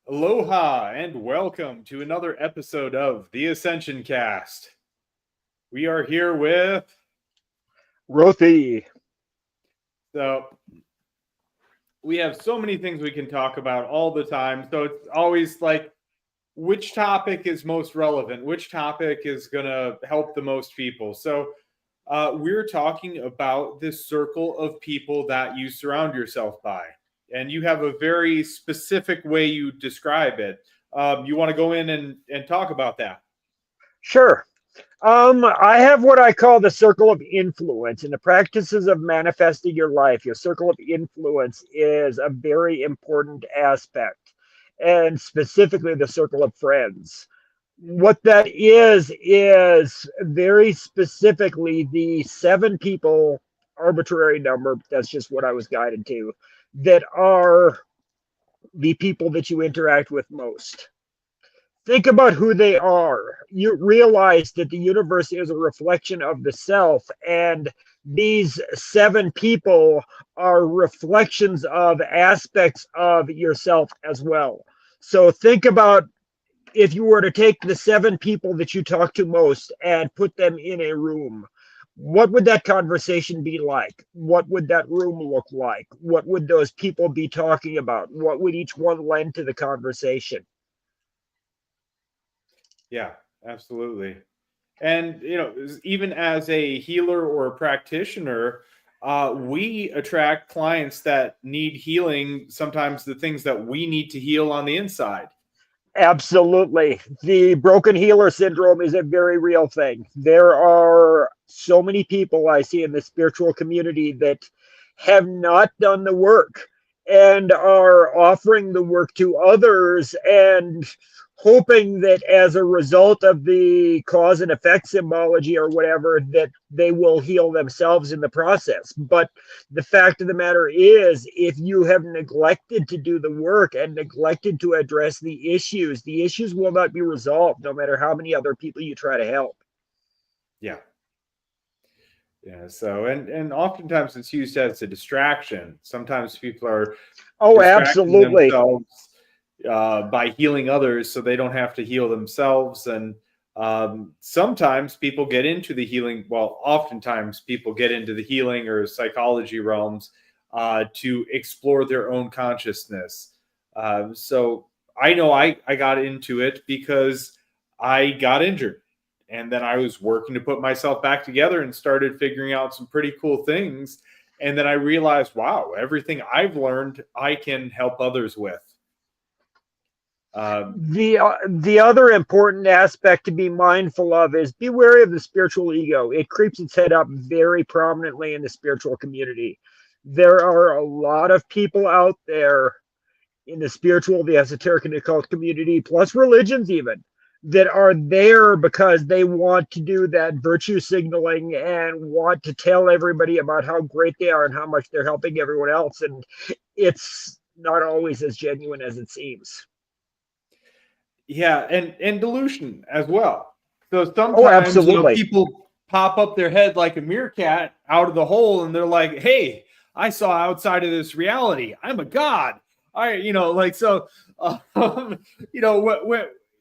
Aloha and welcome to another episode of the Ascension Cast. We are here with Rothy. so we have so many things we can talk about all the time. So it's always like which topic is most relevant, which topic is going to help the most people. So we're talking about this circle of people that you surround yourself by. And you have a very specific way you describe it. You want to go in and talk about that? Sure. I have what I call the circle of influence. In the practices of manifesting your life, your circle of influence is a very important aspect, and specifically the circle of friends. What that is very specifically the 7 people, arbitrary number, that's just what I was guided to, that are the people that you interact with most. Think about who they are. You realize that the universe is a reflection of the self, and these 7 people are reflections of aspects of yourself as well. So think about if you were to take the 7 people that you talk to most and put them in a room. What would that conversation be like? What would that room look like? What would those people be talking about? What would each one lend to the conversation? Yeah, absolutely. And even as a healer or a practitioner, we attract clients that need healing. Sometimes the things that we need to heal on the inside. Absolutely. The broken healer syndrome is a very real thing. There are so many people I see in the spiritual community that have not done the work and are offering the work to others and hoping that as a result of the cause and effect symbology or whatever that they will heal themselves in the process. But the fact of the matter is, if you have neglected to do the work and neglected to address the issues will not be resolved no matter how many other people you try to help. Yeah. Yeah. So and oftentimes it's used as a distraction. Sometimes people are Oh, distracting absolutely. themselves by healing others so they don't have to heal themselves. And sometimes people get into the healing. Well, oftentimes people get into the healing or psychology realms to explore their own consciousness. So I know I got into it because I got injured. And then I was working to put myself back together and started figuring out some pretty cool things. And then I realized, wow, everything I've learned, I can help others with. The other important aspect to be mindful of is be wary of the spiritual ego. It creeps its head up very prominently in the spiritual community. There are a lot of people out there in the spiritual, the esoteric, and occult community, plus religions even, that are there because they want to do that virtue signaling and want to tell everybody about how great they are and how much they're helping everyone else. And it's not always as genuine as it seems. Yeah, and delusion as well. So Oh, sometimes, absolutely. people pop up their head like a meerkat out of the hole, and they're like, "Hey, I saw outside of this reality. I'm a god." Like so. Um,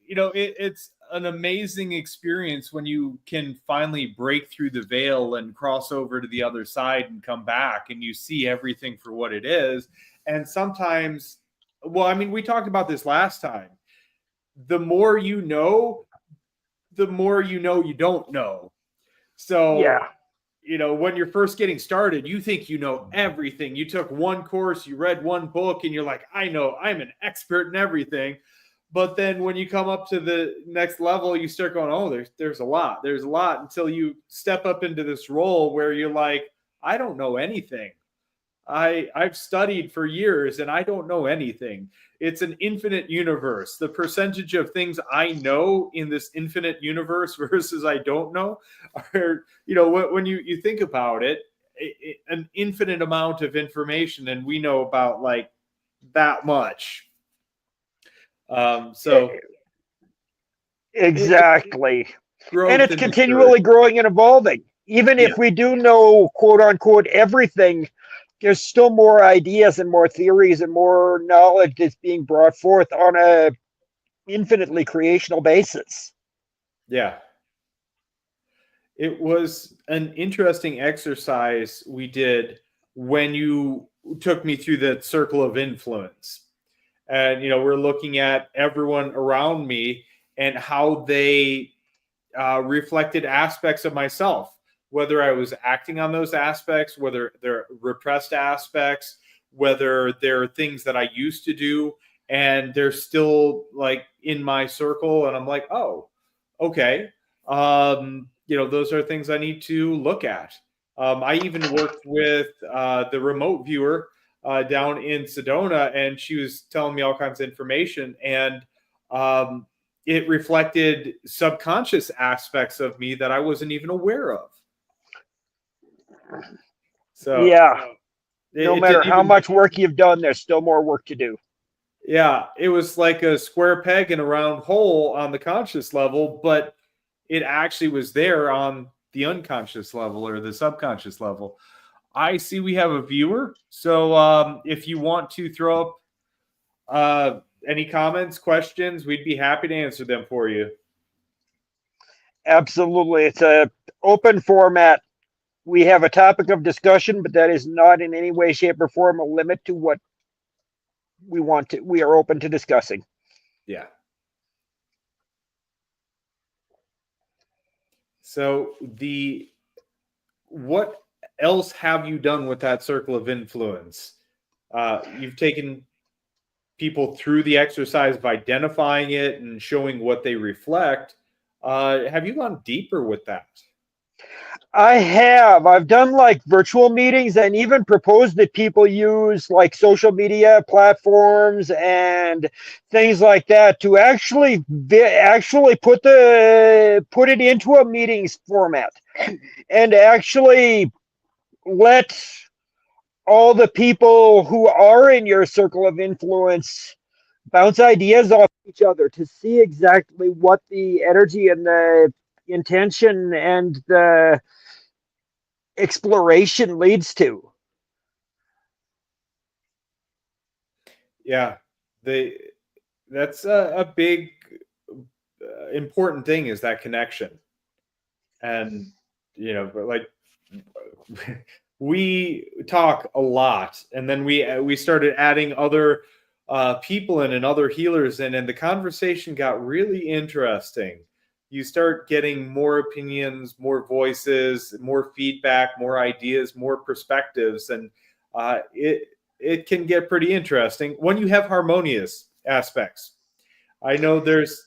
it's an amazing experience when you can finally break through the veil and cross over to the other side and come back, and you see everything for what it is. And sometimes, well, I mean, we talked about this last time. The more you know, the more you don't know. So, Yeah. when you're first getting started, you think you know everything. You took one course, you read one book, and you're like, I know, I'm an expert in everything. But then when you come up to the next level, you start going, oh, there's a lot. There's a lot until you step up into this role where you're like, I don't know anything. I've studied for years and I don't know anything. It's an infinite universe. The percentage of things I know in this infinite universe versus I don't know are, when you think about it, an infinite amount of information, and we know about like that much. So it Exactly. And growth it's and maturity. continually growing and evolving. Even Yeah. if we do know, quote unquote, everything, there's still more ideas and more theories and more knowledge that's being brought forth on a infinitely creational basis. Yeah. It was an interesting exercise we did when you took me through the circle of influence. And, we're looking at everyone around me and how they reflected aspects of myself, whether I was acting on those aspects, whether they're repressed aspects, whether they're things that I used to do and they're still like in my circle. And I'm like, oh, okay. Those are things I need to look at. I even worked with the remote viewer down in Sedona, and she was telling me all kinds of information. And it reflected subconscious aspects of me that I wasn't even aware of. So Yeah. No it matter didn't how even, much work you've done, there's still more work to do. yeah, it was like a square peg in a round hole on the conscious level, but it actually was there on the unconscious level or the subconscious level. I see we have a viewer. So if you want to throw up any comments, questions, we'd be happy to answer them for you. Absolutely. It's a open format. We have a topic of discussion, but that is not in any way, shape, or form a limit to what we are open to discussing. Yeah. So what else have you done with that circle of influence? You've taken people through the exercise of identifying it and showing what they reflect. Have you gone deeper with that? I have. I've done like virtual meetings and even proposed that people use like social media platforms and things like that to actually put it into a meetings format and actually let all the people who are in your circle of influence bounce ideas off each other to see exactly what the energy and the intention and the exploration leads to. Yeah, that's a big important thing is that connection. And but like we talk a lot, and then we started adding other people in and other healers in, and the conversation got really interesting. You start getting more opinions, more voices, more feedback, more ideas, more perspectives, and it can get pretty interesting when you have harmonious aspects. I know there's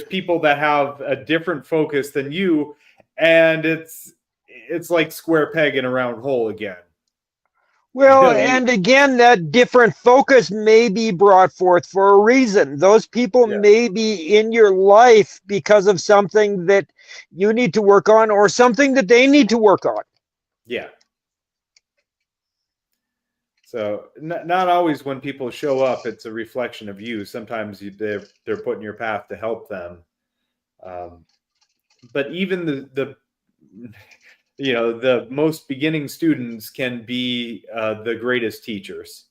people that have a different focus than you, and it's like square peg in a round hole again. Well, and again, that different focus may be brought forth for a reason. Those people Yeah. may be in your life because of something that you need to work on or something that they need to work on. Yeah. So not always when people show up, it's a reflection of you. Sometimes they're put in your path to help them. But even the the most beginning students can be the greatest teachers.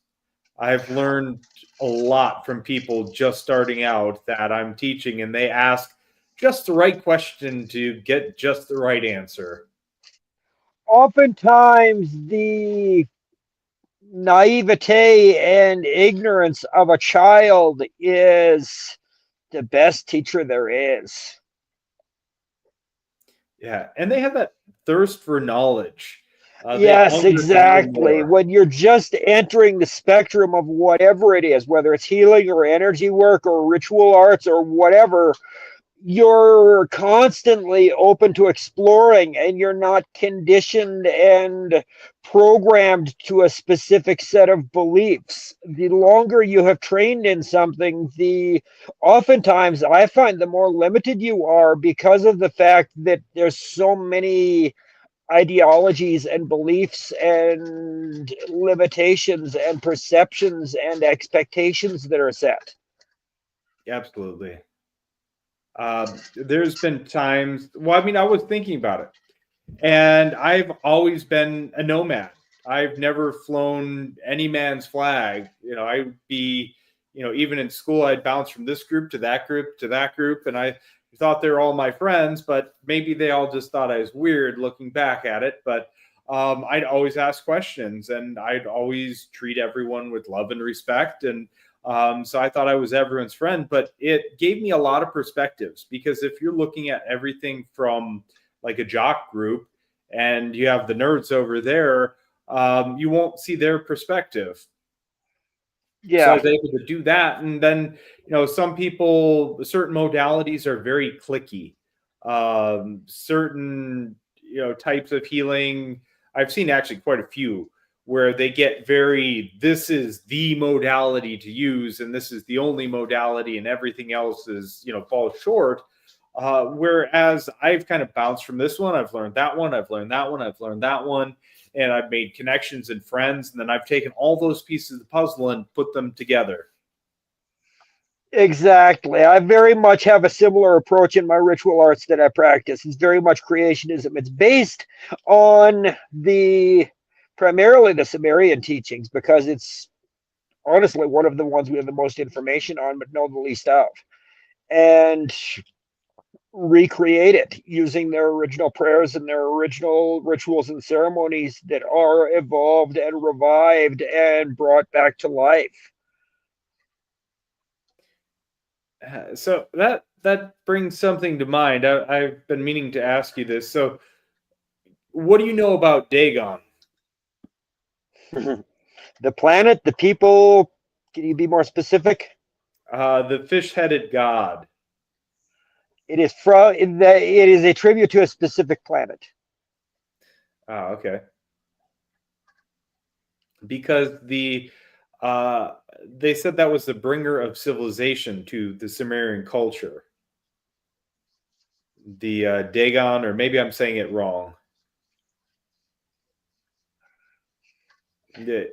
I've learned a lot from people just starting out that I'm teaching, and they ask just the right question to get just the right answer. Oftentimes, the naivete and ignorance of a child is the best teacher there is. Yeah, and they have that thirst for knowledge. They Yes, hunger to know exactly. more. When you're just entering the spectrum of whatever it is, whether it's healing or energy work or ritual arts or whatever, you're constantly open to exploring and you're not conditioned and programmed to a specific set of beliefs. The longer you have trained in something, the oftentimes I find the more limited you are because of the fact that there's so many ideologies and beliefs and limitations and perceptions and expectations that are set. Absolutely. There's been times. Well, I mean, I was thinking about it, and I've always been a nomad. I've never flown any man's flag. I'd be, even in school, I'd bounce from this group to that group to that group. And I thought they were all my friends, but maybe they all just thought I was weird looking back at it. But I'd always ask questions, and I'd always treat everyone with love and respect. And so I thought I was everyone's friend, but it gave me a lot of perspectives, because if you're looking at everything from like a jock group and you have the nerds over there, you won't see their perspective. So I Yeah, was able to do that. And then, some people, certain modalities are very clicky. Certain, types of healing, I've seen actually quite a few where they get very, this is the modality to use, and this is the only modality, and everything else is, falls short. Whereas I've kind of bounced from this one, I've learned that one, I've learned that one, I've learned that one, and I've made connections and friends, and then I've taken all those pieces of the puzzle and put them together. exactly. I very much have a similar approach in my ritual arts that I practice. It's very much creationism. It's based on primarily the Sumerian teachings, because it's honestly one of the ones we have the most information on, but know the least of. And recreate it using their original prayers and their original rituals and ceremonies that are evolved and revived and brought back to life. So that brings something to mind. I've been meaning to ask you this. So, what do you know about Dagon? The planet, the people, can you be more specific? The fish-headed god. It is a tribute to a specific planet. Oh, okay. Because they said that was the bringer of civilization to the Sumerian culture. The Dagon, or maybe I'm saying it wrong. Yeah.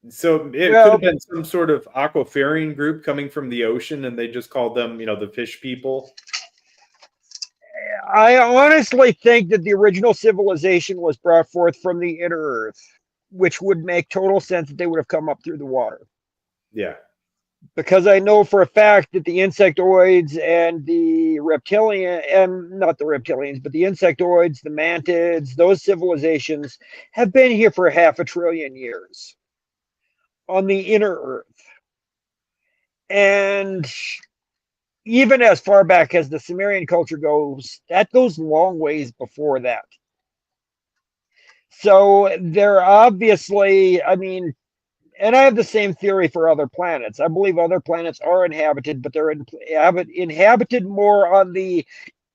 So it could have Well, been some sort of aquafaring group coming from the ocean, and they just called them, the fish people. I honestly think that the original civilization was brought forth from the inner earth, which would make total sense that they would have come up through the water. Yeah. Because I know for a fact that the insectoids and the reptilian, and not the reptilians, but the insectoids, the mantids, those civilizations have been here for 500,000,000,000 years on the inner earth. And even as far back as the Sumerian culture goes, that goes long ways before that. So they're obviously, I mean, and I have the same theory for other planets. I believe other planets are inhabited, but they're inhabited more on the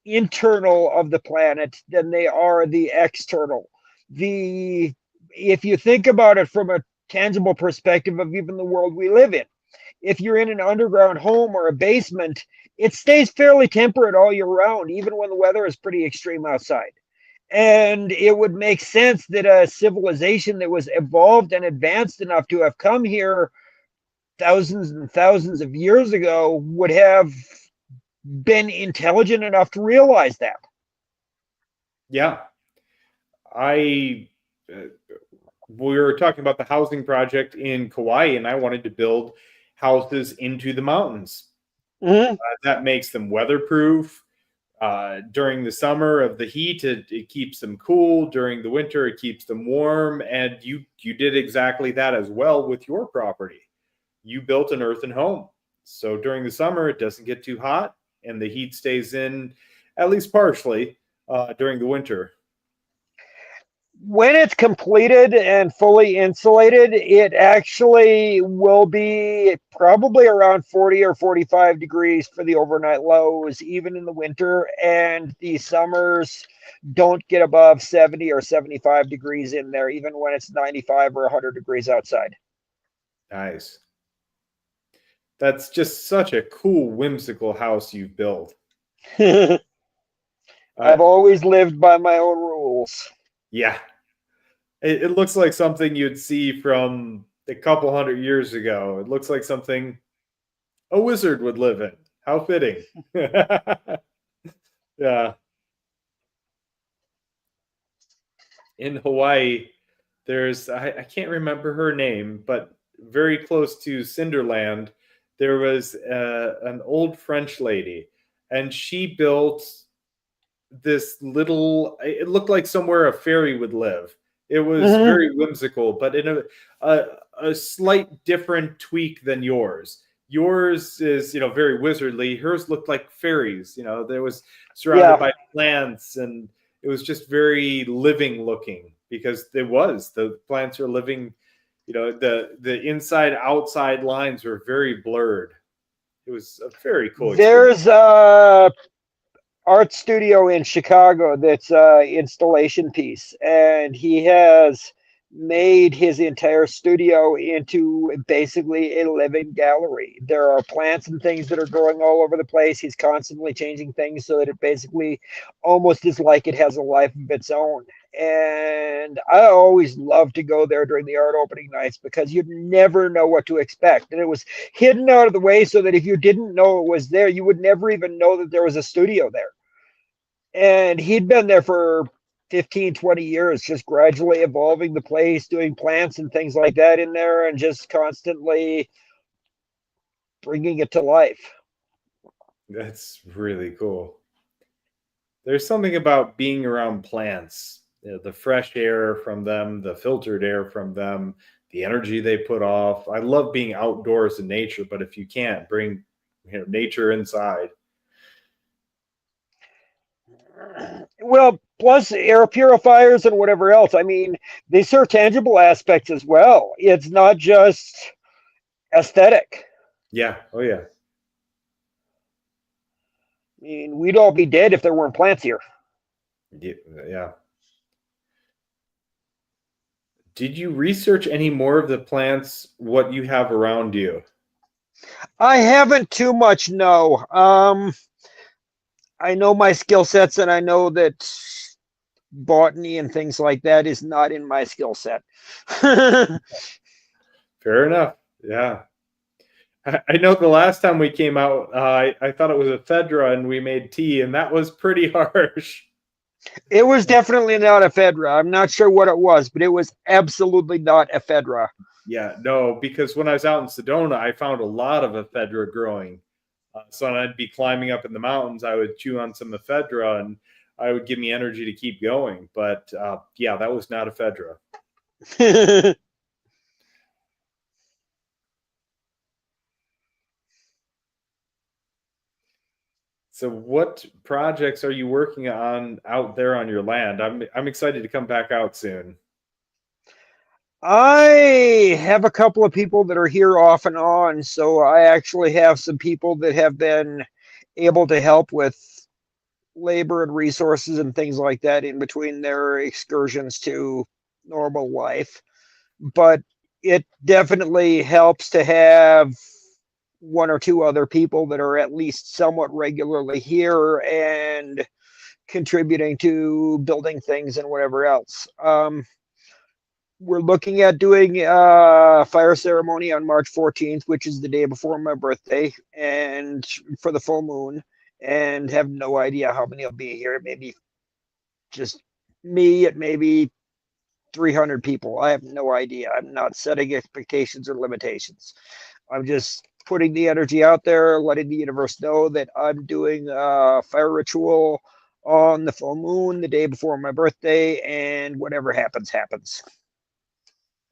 internal of the planet than they are the external. The If you think about it from a tangible perspective of even the world we live in, if you're in an underground home or a basement, it stays fairly temperate all year round, even when the weather is pretty extreme outside. And it would make sense that a civilization that was evolved and advanced enough to have come here thousands and thousands of years ago would have been intelligent enough to realize that. Yeah. I We were talking about the housing project in Kauai, and I wanted to build houses into the mountains. Mm-hmm. That makes them weatherproof. During the summer of the heat, it keeps them cool. During the winter, it keeps them warm. And you did exactly that as well with your property. You built an earthen home. So during the summer, it doesn't get too hot, and the heat stays in at least partially during the winter. When it's completed and fully insulated, it actually will be probably around 40 or 45 degrees for the overnight lows, even in the winter. And the summers don't get above 70 or 75 degrees in there, even when it's 95 or 100 degrees outside. Nice. That's just such a cool, whimsical house you've built. I've Uh, always lived by my own rules. yeah, it looks like something you'd see from a couple hundred years ago. It looks like something a wizard would live in. How fitting. Yeah. In Hawaii, there's I can't remember her name, but very close to Cinderland, there was an old French lady, and she built this little. It looked like somewhere a fairy would live. It was Mhm. very whimsical, but in a, a slight different tweak than yours. Yours is, very wizardly. Hers looked like fairies. There was surrounded Yeah. by plants, and it was just very living looking because the plants are living. The inside outside lines were very blurred. It was a very cool experience. There's a art studio in Chicago that's installation piece, and he has made his entire studio into basically a living gallery. There are plants and things that are growing all over the place. He's constantly changing things so that it basically almost is like it has a life of its own. And I always love to go there during the art opening nights because you'd never know what to expect. And it was hidden out of the way so that if you didn't know it was there, you would never even know that there was a studio there. And he'd been there for 15, 20 years, just gradually evolving the place, doing plants and things like that in there, and just constantly bringing it to life. That's really cool. There's something about being around plants, the fresh air from them, the filtered air from them, the energy they put off. I love being outdoors in nature, but if you can't bring nature inside. Well, plus air purifiers and whatever else. I mean, they serve tangible aspects as well. It's not just aesthetic. Yeah. Oh yeah. I mean, we'd all be dead if there weren't plants here. Yeah. Did you research any more of the plants, what you have around you? I haven't too much, no. I know my skill sets, and I know that botany and things like that is not in my skill set. Fair enough. Yeah. I know the last time we came out, I thought it was ephedra and we made tea, and that was pretty harsh. It was definitely not ephedra. I'm not sure what it was, but it was absolutely not ephedra. Yeah, no, because when I was out in Sedona, I found a lot of ephedra growing. So when I'd be climbing up in the mountains, I would chew on some ephedra, and I would give me energy to keep going. But yeah, that was not ephedra. So what projects are you working on out there on your land? I'm excited to come back out soon. I have a couple of people that are here off and on, so I actually have some people that have been able to help with labor and resources and things like that in between their excursions to normal life. But it definitely helps to have one or two other people that are at least somewhat regularly here and contributing to building things and whatever else. We're looking at doing a fire ceremony on March 14th, which is the day before my birthday, and for the full moon, and have no idea how many will be here. Maybe just me, it may be 300 people. I have no idea. I'm not setting expectations or limitations. I'm just putting the energy out there, letting the universe know that I'm doing a fire ritual on the full moon the day before my birthday, and whatever happens, happens.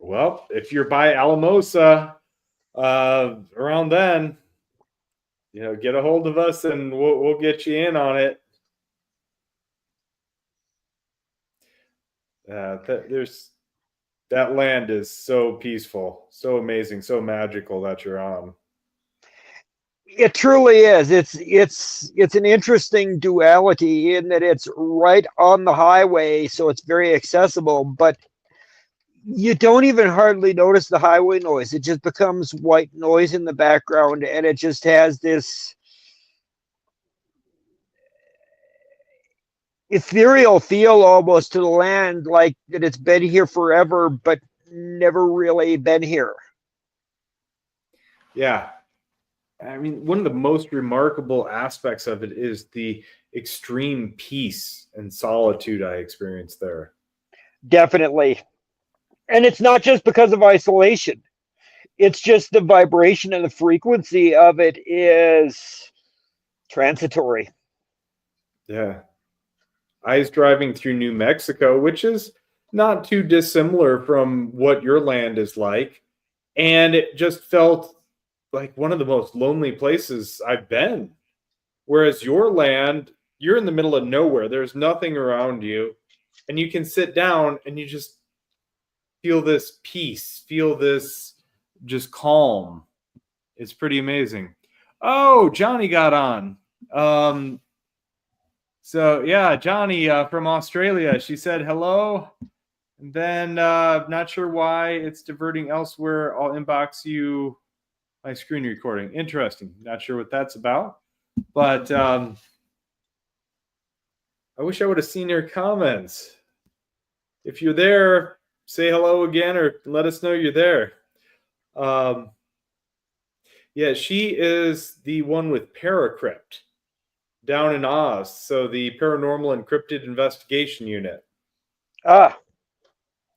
Well, if you're by Alamosa around then, get a hold of us and we'll get you in on it. That land is so peaceful, so amazing, so magical that you're on. It truly is. It's an interesting duality in that it's right on the highway, so it's very accessible, but you don't even hardly notice the highway noise. It just becomes white noise in the background, and it just has this ethereal feel almost to the land, like that it's been here forever, but never really been here. Yeah. I mean, one of the most remarkable aspects of it is the extreme peace and solitude I experienced there. Definitely. And it's not just because of isolation. It's just the vibration and the frequency of it is transitory. Yeah. I was driving through New Mexico, which is not too dissimilar from what your land is like. And it just felt like one of the most lonely places I've been. Whereas your land, you're in the middle of nowhere. There's nothing around you. And you can sit down and you just feel this peace, feel this just calm. It's pretty amazing. Oh, Johnny got on. So yeah, Johnny from Australia. She said hello. And then not sure why it's diverting elsewhere. I'll inbox you my screen recording. Interesting. Not sure what that's about. But I wish I would have seen your comments. If you're there, say hello again or let us know you're there. Yeah, she is the one with Paracrypt down in Oz. So the Paranormal Encrypted Investigation Unit. Ah.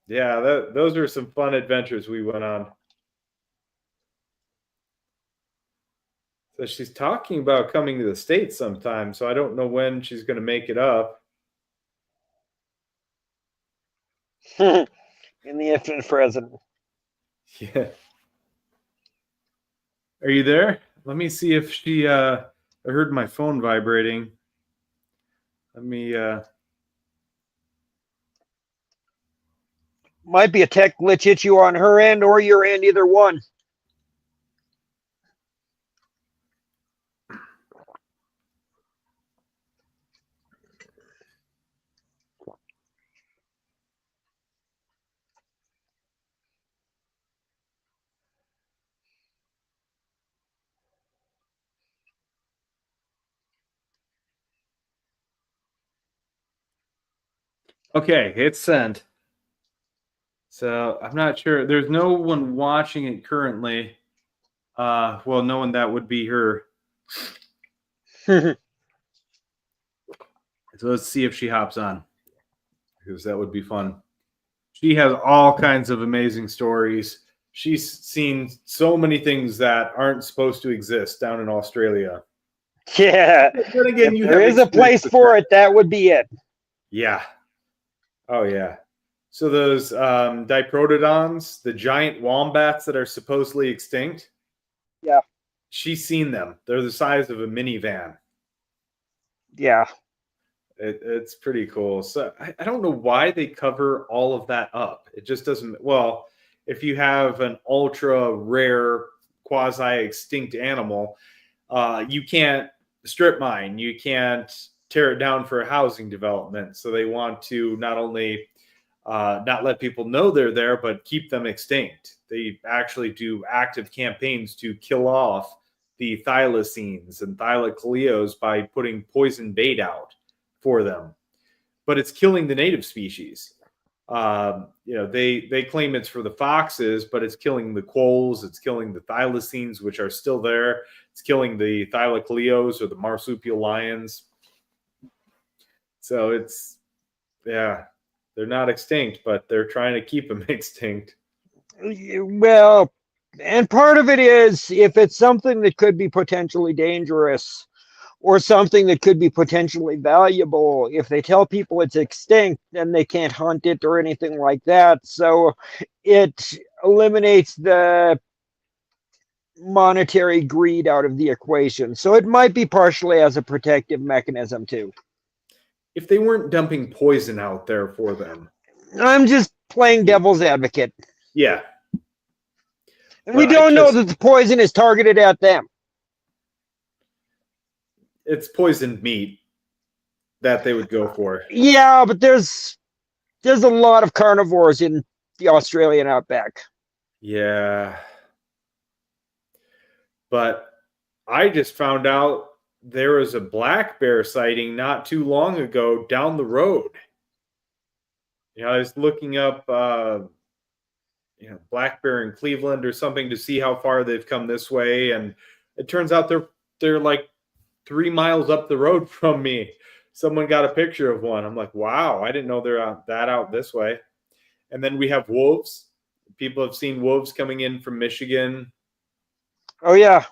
Yeah, those are some fun adventures we went on. So she's talking about coming to the States sometime. So I don't know when she's going to make it up. In the infinite present. Yeah. Are you there? Let me see if she I heard my phone vibrating. Let me Might be a tech glitch hit you on her end or your end, either one. Okay, it's sent. So I'm not sure. There's no one watching it currently. Well, knowing that would be her. So let's see if she hops on, because that would be fun. She has all kinds of amazing stories. She's seen so many things that aren't supposed to exist down in Australia. Yeah. Then again, if there is a place for it, that would be it. Yeah. Oh, yeah. So those diprotodons, the giant wombats that are supposedly extinct. Yeah. She's seen them. They're the size of a minivan. Yeah. It's pretty cool. So I don't know why they cover all of that up. It just doesn't. Well, if you have an ultra rare quasi extinct animal, you can't strip mine. You can't tear it down for a housing development. So they want to not only not let people know they're there, but keep them extinct. They actually do active campaigns to kill off the thylacines and thylacoleos by putting poison bait out for them. But it's killing the native species. They claim it's for the foxes, but it's killing the quolls, it's killing the thylacines, which are still there. It's killing the thylacoleos or the marsupial lions. So it's, yeah, they're not extinct, but they're trying to keep them extinct. Well, and part of it is if it's something that could be potentially dangerous or something that could be potentially valuable, if they tell people it's extinct, then they can't hunt it or anything like that. So it eliminates the monetary greed out of the equation. So it might be partially as a protective mechanism too. If they weren't dumping poison out there for them. I'm just playing devil's advocate. Yeah. And we don't know that the poison is targeted at them. It's poisoned meat that they would go for. Yeah, but there's a lot of carnivores in the Australian outback. Yeah. But I just found out there was a black bear sighting not too long ago down the road. I was looking up black bear in Cleveland or something to see how far they've come this way, and it turns out they're like 3 miles up the road from me. Someone got a picture of one. I'm like, wow, I didn't know they're out this way. And then we have wolves. People have seen wolves coming in from Michigan. Oh, yeah.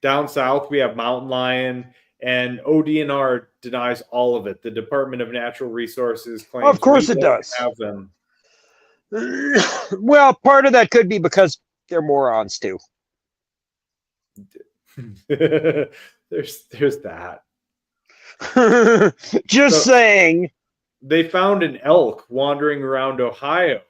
Down south, we have mountain lion, and ODNR denies all of it. The Department of Natural Resources claims Of course we it don't does. have them. Well, part of that could be because they're morons too. there's that. Just saying. They found an elk wandering around Ohio.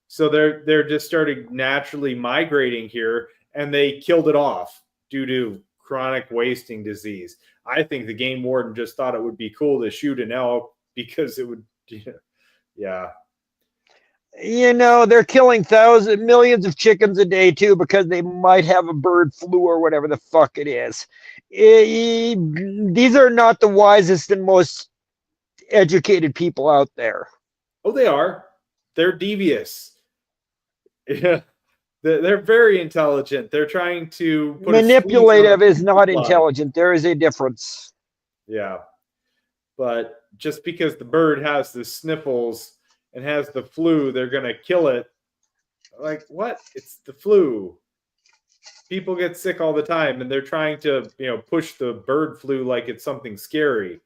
So they're just started naturally migrating here, and they killed it off due to chronic wasting disease. I think the game warden just thought it would be cool to shoot an elk because it would, yeah. They're killing millions of chickens a day too because they might have a bird flu or whatever the fuck it is. These are not the wisest and most educated people out there. Oh, they are. They're devious. Yeah. They're very intelligent. They're trying to put manipulative is not intelligent. There is a difference. Yeah. But just because the bird has the sniffles and has the flu, they're going to kill it. Like, what? It's the flu. People get sick all the time, and they're trying to, push the bird flu like it's something scary.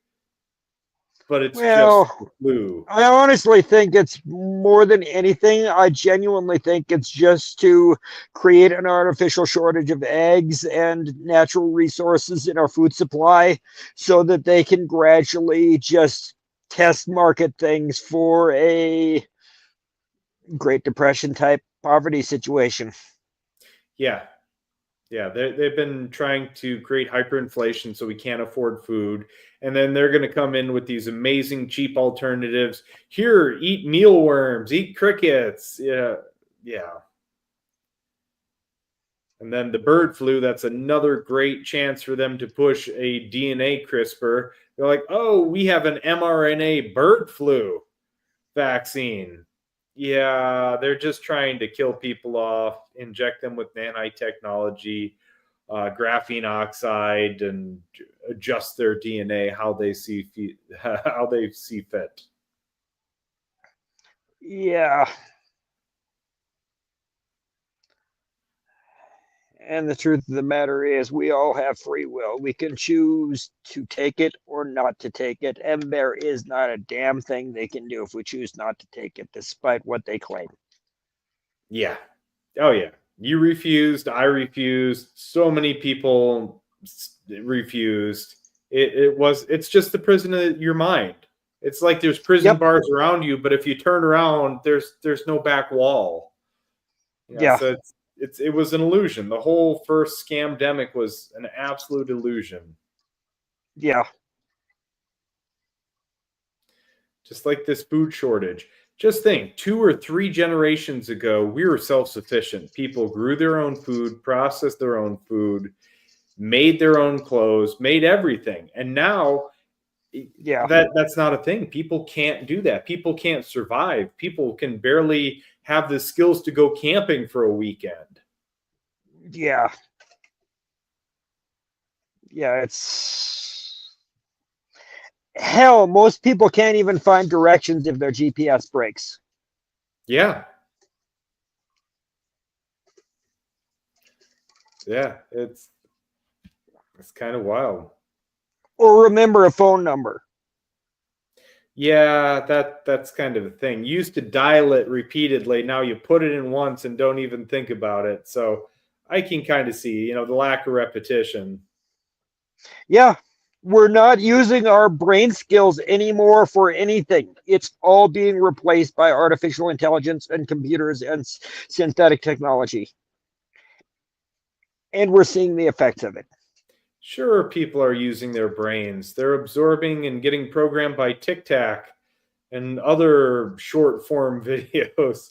But it's just the flu. I honestly think it's more than anything. I genuinely think it's just to create an artificial shortage of eggs and natural resources in our food supply so that they can gradually just test market things for a Great Depression type poverty situation. Yeah. Yeah, they've been trying to create hyperinflation so we can't afford food. And then they're going to come in with these amazing cheap alternatives. Here, eat mealworms, eat crickets. Yeah. And then the bird flu, that's another great chance for them to push a DNA CRISPR. They're like, oh, we have an mRNA bird flu vaccine. Yeah, they're just trying to kill people off, inject them with nanotechnology, graphene oxide, and adjust their DNA how they see fit. Yeah. And the truth of the matter is, we all have free will. We can choose to take it or not to take it. And there is not a damn thing they can do if we choose not to take it, despite what they claim. Yeah. Oh, yeah. You refused. I refused. So many people refused. It's just the prison of your mind. It's like there's prison bars around you, but if you turn around, there's no back wall. So it was an illusion. The whole first scamdemic was an absolute illusion. Yeah. Just like this food shortage. Just think, 2 or 3 generations ago, we were self-sufficient. People grew their own food, processed their own food, made their own clothes, made everything. And now that's not a thing. People can't do that. People can't survive. People can barely have the skills to go camping for a weekend. Yeah. Yeah, it's hell, most people can't even find directions if their GPS breaks. Yeah. Yeah, it's kind of wild. Or remember a phone number. Yeah, that's kind of a thing. You used to dial it repeatedly. Now you put it in once and don't even think about it. So I can kind of see, the lack of repetition. Yeah, we're not using our brain skills anymore for anything. It's all being replaced by artificial intelligence and computers and synthetic technology. And we're seeing the effects of it. Sure, people are using their brains. They're absorbing and getting programmed by Tic Tac and other short form videos.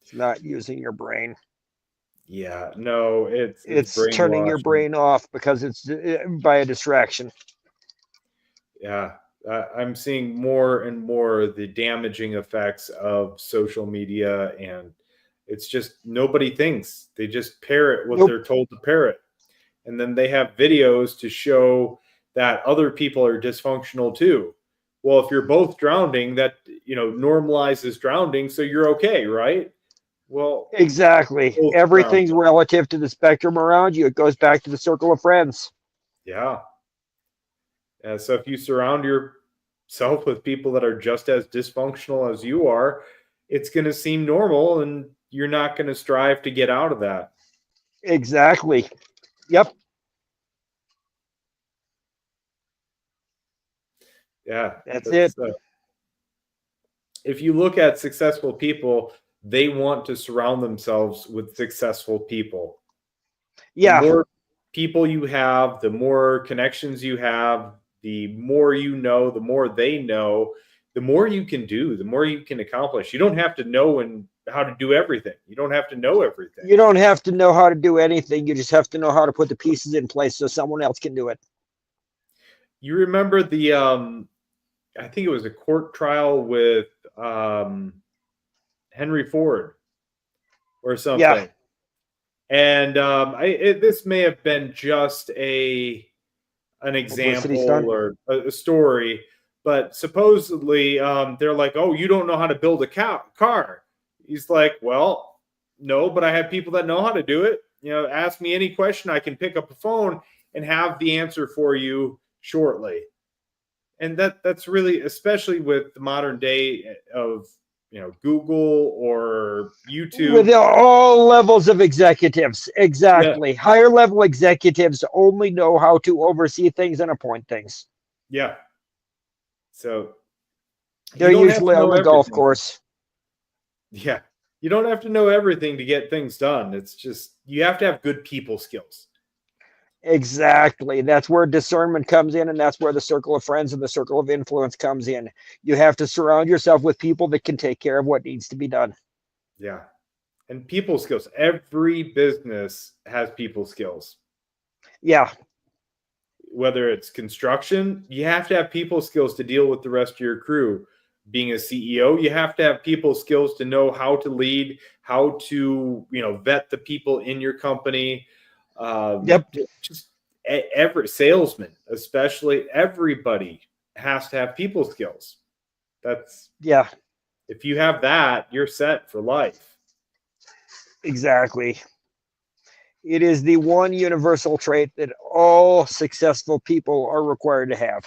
It's not using your brain. Yeah, no, it's turning your brain off because it's by a distraction. Yeah, I'm seeing more and more the damaging effects of social media, and it's just nobody thinks. They just parrot what they're told to parrot. And then they have videos to show that other people are dysfunctional too. Well, if you're both drowning, that, normalizes drowning, so you're okay, right? Well, Exactly. both drown. Everything's relative to the spectrum around you. It goes back to the circle of friends. Yeah. So if you surround yourself with people that are just as dysfunctional as you are, it's going to seem normal, and you're not going to strive to get out of that. Exactly. Yep. Yeah. That's it. If you look at successful people, they want to surround themselves with successful people. The Yeah. more people you have, the more connections you have, the more you know, the more they know, the more you can do, the more you can accomplish. You don't have to know how to do everything. You don't have to know everything. You don't have to know how to do anything. You just have to know how to put the pieces in place so someone else can do it. You remember I think it was a court trial with Henry Ford or something. Yeah. And this may have been just an Publicity example stunt. or a story, but supposedly they're like, "Oh, you don't know how to build a car." He's like, "Well, no, but I have people that know how to do it. Ask me any question, I can pick up a phone and have the answer for you shortly." And that's really, especially with the modern day of Google or YouTube. With all levels of executives. Yeah, Exactly. Higher level executives only know how to oversee things and appoint things. yeah. So They're you don't have to usually on know the golf everything. course. Yeah. You don't have to know everything to get things done. It's just you have to have good people skills. Exactly. That's where discernment comes in, and that's where the circle of friends and the circle of influence comes in. You have to surround yourself with people that can take care of what needs to be done. Yeah. And people skills. Every business has people skills. Yeah. Whether it's construction, you have to have people skills to deal with the rest of your crew. Being a CEO, you have to have people skills to know how to lead, how to, vet the people in your company. Yep. Just every salesman, especially, everybody has to have people skills. That's Yeah. If you have that, you're set for life. Exactly. It is the one universal trait that all successful people are required to have.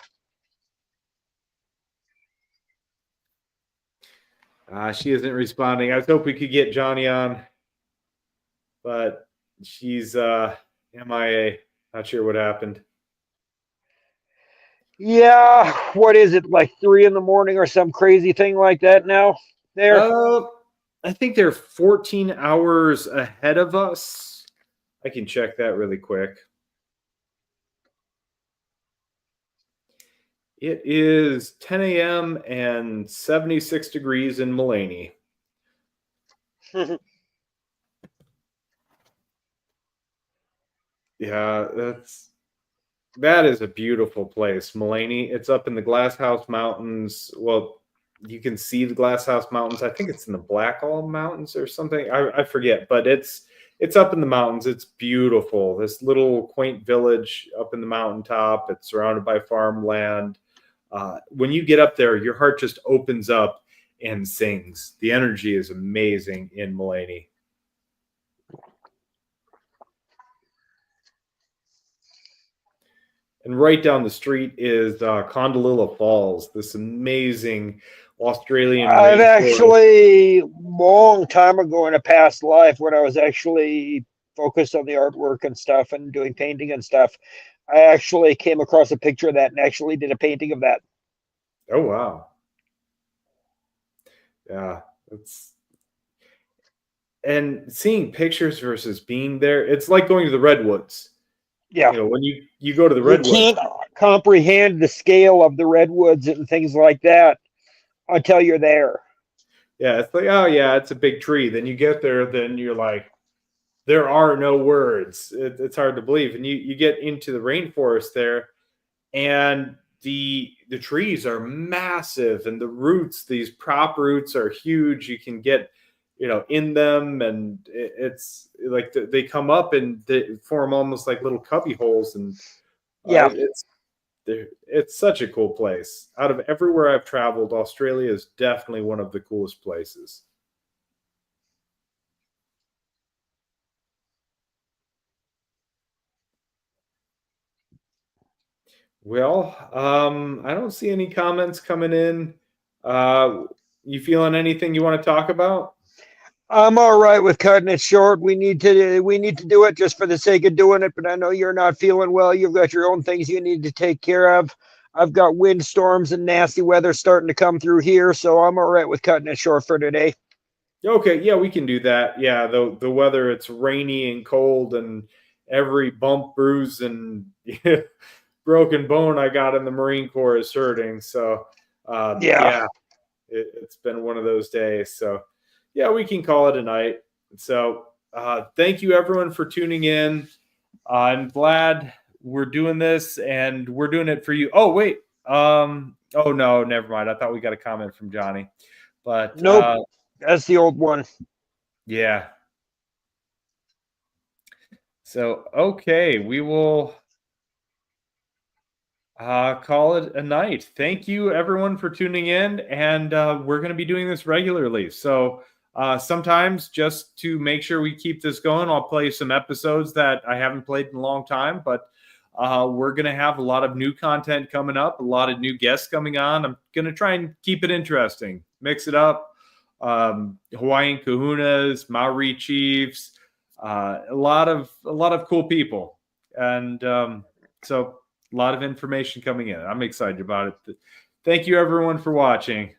She isn't responding. I was hoping we could get Johnny on, but she's MIA. Not sure what happened. Yeah. What is it, like 3 in the morning or some crazy thing like that now? There. I think they're 14 hours ahead of us. I can check that really quick. It is 10 a.m. and 76 degrees in Mulaney. Yeah, that is a beautiful place, Mulaney. It's up in the Glasshouse Mountains. Well, you can see the Glasshouse Mountains. I think it's in the Blackall Mountains or something. I forget, but it's up in the mountains. It's beautiful. This little quaint village up in the mountaintop. It's surrounded by farmland. When you get up there, your heart just opens up and sings. The energy is amazing in Mulaney. And right down the street is Condalilla Falls, this amazing Australian I've rainforest. actually, long time ago in a past life, when I was actually focused on the artwork and stuff and doing painting and stuff, I actually came across a picture of that and actually did a painting of that. Oh, wow. Yeah. And seeing pictures versus being there, it's like going to the Redwoods. Yeah. When you go to the You Redwoods. can't comprehend the scale of the redwoods and things like that until you're there. Yeah, it's like, oh, yeah, it's a big tree. Then you get there, then you're like, there are no words. It's hard to believe. And you get into the rainforest there, and the trees are massive, and the roots, these prop roots, are huge. You can get in them, and it's like they come up and they form almost like little cubby holes, and Yeah. It's such a cool place. Out of everywhere I've traveled, Australia is definitely one of the coolest places. Well, I don't see any comments coming in. Uh, you feeling anything you want to talk about? I'm all right with cutting it short. We need to do it just for the sake of doing it, but I know you're not feeling well. You've got your own things you need to take care of. I've got windstorms and nasty weather starting to come through here, so I'm all right with cutting it short for today. Okay, yeah, we can do that. Yeah, the weather, it's rainy and cold, and every bump, bruise, and broken bone I got in the Marine Corps is hurting. So, Yeah. yeah, it's been one of those days. So, yeah, we can call it a night. So, thank you everyone for tuning in. I'm glad we're doing this, and we're doing it for you. Oh wait, oh no, never mind. I thought we got a comment from Johnny, but Nope. That's the old one. yeah. So okay, we will call it a night. Thank you, everyone, for tuning in, and we're going to be doing this regularly. So sometimes, just to make sure we keep this going, I'll play some episodes that I haven't played in a long time. But we're going to have a lot of new content coming up, a lot of new guests coming on. I'm going to try and keep it interesting, mix it up. Hawaiian Kahunas, Maori Chiefs, a lot of cool people, and so a lot of information coming in. I'm excited about it. Thank you, everyone, for watching.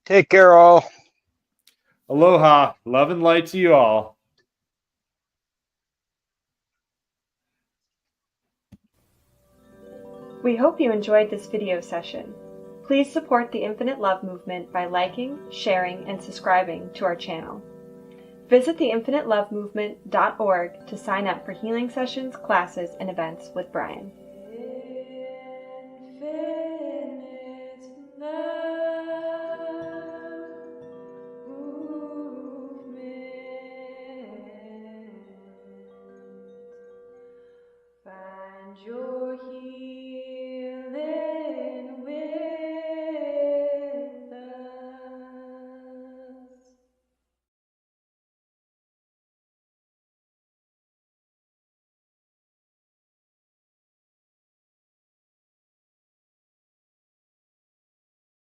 Take care, all. Aloha. Love and light to you all. We hope you enjoyed this video session. Please support the Infinite Love Movement by liking, sharing, and subscribing to our channel. Visit theinfinitelovemovement.org to sign up for healing sessions, classes, and events with Brian.